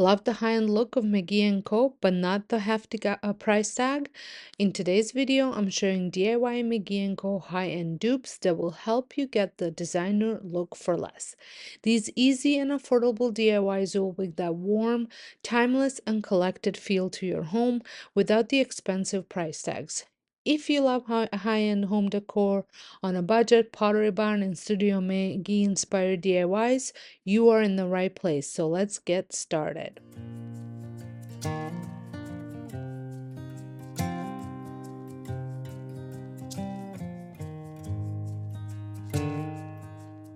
Love the high-end look of McGee Co, but not the hefty price tag? In today's video, I'm showing DIY McGee Co high-end dupes that will help you get the designer look for less. These easy and affordable DIYs will bring that warm, timeless, and collected feel to your home without the expensive price tags. If you love high-end home decor on a budget, Pottery Barn and Studio McGee inspired DIYs, you are in the right place. So let's get started.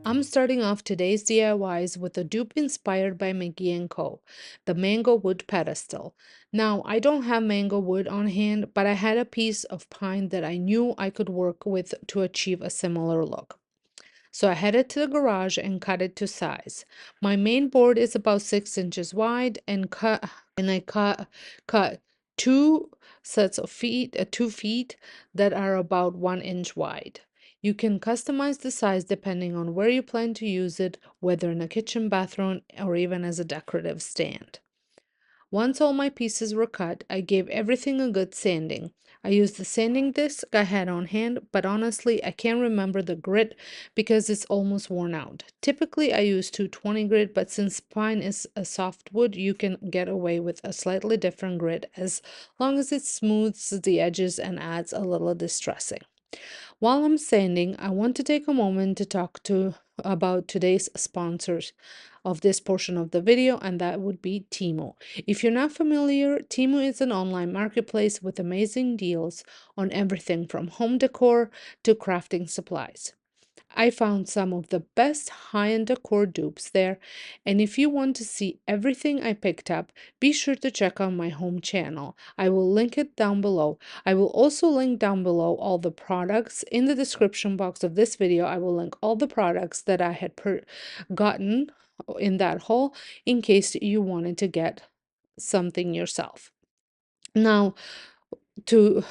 I'm starting off today's DIYs with a dupe inspired by McGee Co, the Mango Wood Pedestal. Now, I don't have mango wood on hand, but I had a piece of pine that I knew I could work with to achieve a similar look. So I headed to the garage and cut it to size. My main board is about 6 inches wide and I cut two sets of feet, 2 feet that are about 1 inch wide. You can customize the size depending on where you plan to use it, whether in a kitchen, bathroom, or even as a decorative stand. Once all my pieces were cut, I gave everything a good sanding. I used the sanding disc I had on hand, but honestly, I can't remember the grit because it's almost worn out. Typically, I use 220 grit, but since pine is a soft wood, you can get away with a slightly different grit as long as it smooths the edges and adds a little distressing. While I'm sanding, I want to take a moment to talk about today's sponsors of this portion of the video, and that would be Temu. If you're not familiar, Temu is an online marketplace with amazing deals on everything from home decor to crafting supplies. I found some of the best high-end decor dupes there, and if you want to see everything I picked up, be sure to check out my home channel. I will link it down below. I will also link down below all the products. In the description box of this video, I will link all the products that I had gotten in that haul in case you wanted to get something yourself. Now,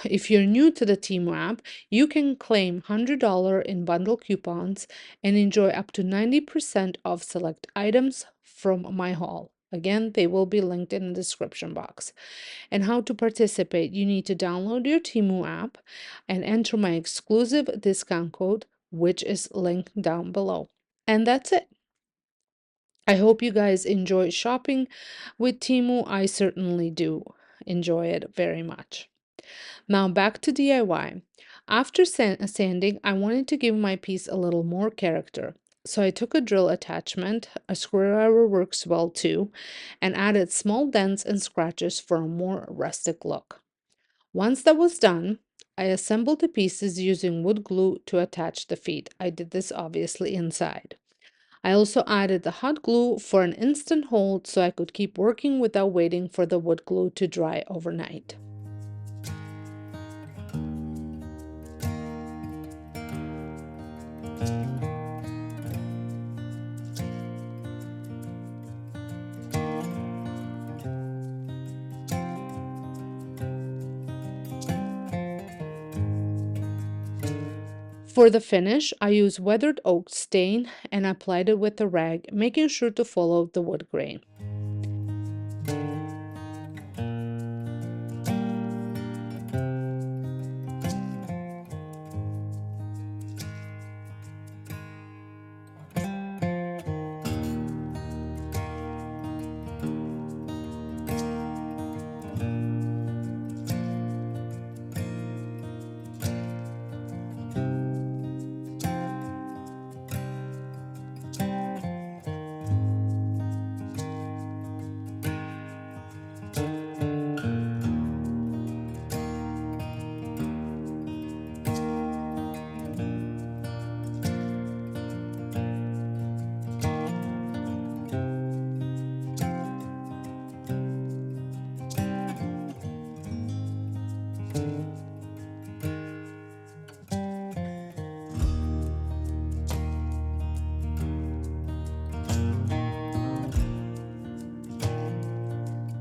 if you're new to the Temu app, you can claim $100 in bundle coupons and enjoy up to 90% off select items from my haul. Again, they will be linked in the description box. And how to participate: you need to download your Temu app and enter my exclusive discount code, which is linked down below. And that's it. I hope you guys enjoy shopping with Temu. I certainly do enjoy it very much. Now back to DIY. After sanding, I wanted to give my piece a little more character. So I took a drill attachment, a screwdriver works well too, and added small dents and scratches for a more rustic look. Once that was done, I assembled the pieces using wood glue to attach the feet. I did this obviously inside. I also added the hot glue for an instant hold so I could keep working without waiting for the wood glue to dry overnight. For the finish, I used weathered oak stain and applied it with a rag, making sure to follow the wood grain.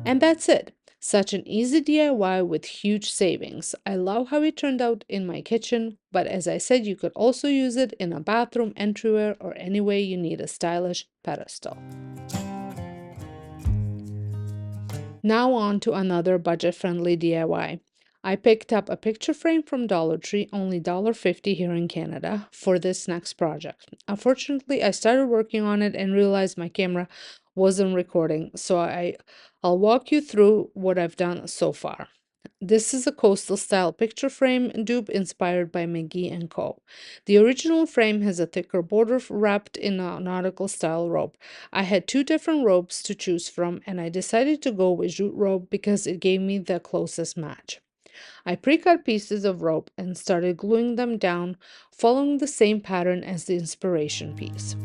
And that's it. Such an easy DIY with huge savings. I love how it turned out in my kitchen, but as I said, you could also use it in a bathroom, entryway, or any way you need a stylish pedestal. Now on to another budget-friendly DIY. I picked up a picture frame from Dollar Tree, only $1.50 here in Canada, for this next project. Unfortunately, I started working on it and realized my camera wasn't recording, so I'll walk you through what I've done so far. This is a coastal style picture frame dupe inspired by McGee Co. The original frame has a thicker border wrapped in a nautical style rope. I had two different ropes to choose from, and I decided to go with jute rope because it gave me the closest match. I pre-cut pieces of rope and started gluing them down, following the same pattern as the inspiration piece.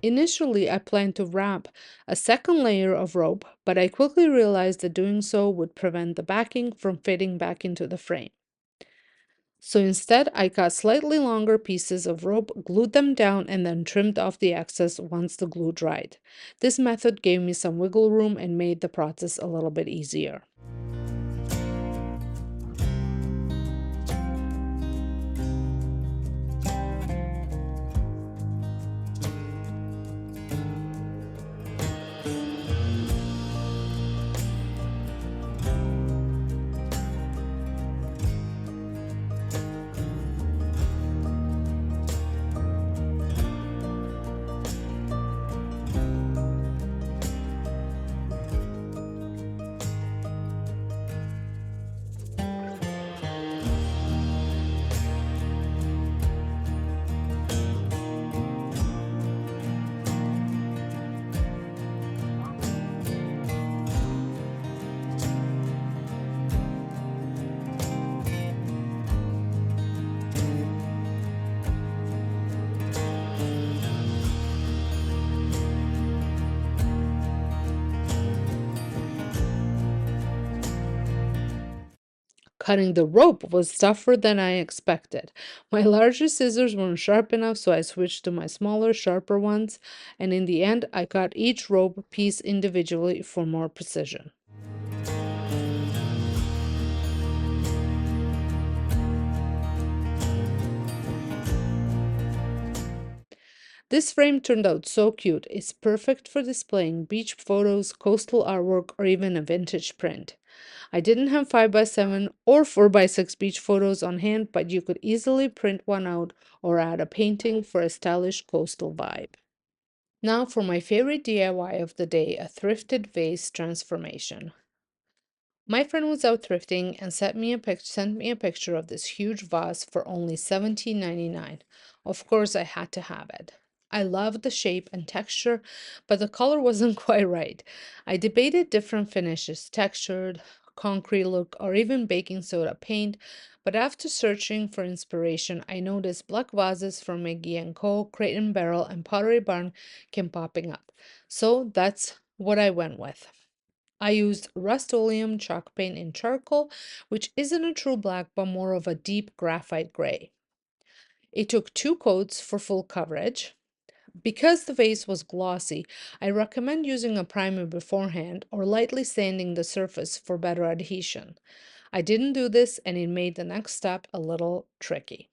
Initially, I planned to wrap a second layer of rope, but I quickly realized that doing so would prevent the backing from fitting back into the frame. So instead, I cut slightly longer pieces of rope, glued them down, and then trimmed off the excess once the glue dried. This method gave me some wiggle room and made the process a little bit easier. Cutting the rope was tougher than I expected. My larger scissors weren't sharp enough, so I switched to my smaller, sharper ones, and in the end, I cut each rope piece individually for more precision. This frame turned out so cute. It's perfect for displaying beach photos, coastal artwork, or even a vintage print. I didn't have 5x7 or 4x6 beach photos on hand, but you could easily print one out or add a painting for a stylish coastal vibe. Now for my favorite DIY of the day, a thrifted vase transformation. My friend was out thrifting and sent me a picture of this huge vase for only $17.99. Of course, I had to have it. I loved the shape and texture, but the color wasn't quite right. I debated different finishes, textured, concrete look, or even baking soda paint, but after searching for inspiration, I noticed black vases from McGee Co., Crate and Barrel, and Pottery Barn kept popping up. So that's what I went with. I used Rust-Oleum chalk paint in charcoal, which isn't a true black but more of a deep graphite gray. It took 2 coats for full coverage. Because the vase was glossy, I recommend using a primer beforehand or lightly sanding the surface for better adhesion. I didn't do this and it made the next step a little tricky.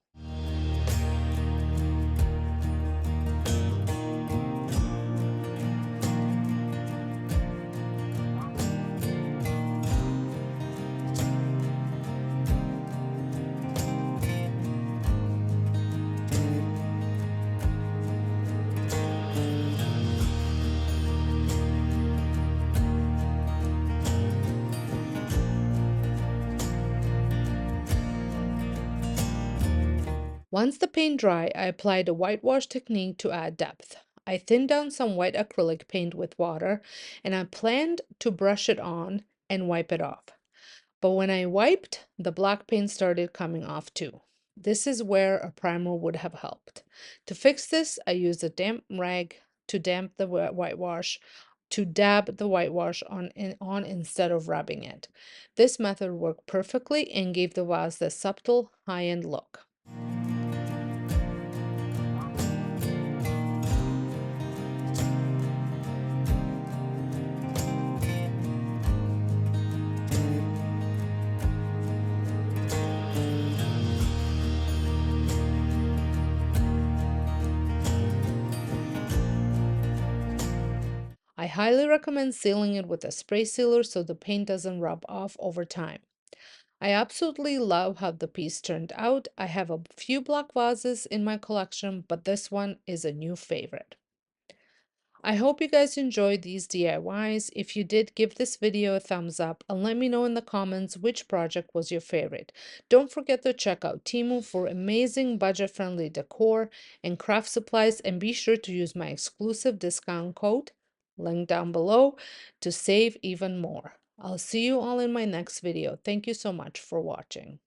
Once the paint dry, I applied a whitewash technique to add depth. I thinned down some white acrylic paint with water, and I planned to brush it on and wipe it off. But when I wiped, the black paint started coming off too. This is where a primer would have helped. To fix this, I used a damp rag to damp the whitewash, to dab the whitewash on instead of rubbing it. This method worked perfectly and gave the vase the subtle high-end look. I highly recommend sealing it with a spray sealer so the paint doesn't rub off over time. I absolutely love how the piece turned out. I have a few black vases in my collection, but this one is a new favorite. I hope you guys enjoyed these DIYs. If you did, give this video a thumbs up and let me know in the comments which project was your favorite. Don't forget to check out Temu for amazing budget-friendly decor and craft supplies, and be sure to use my exclusive discount code, link down below, to save even more. I'll see you all in my next video. Thank you so much for watching.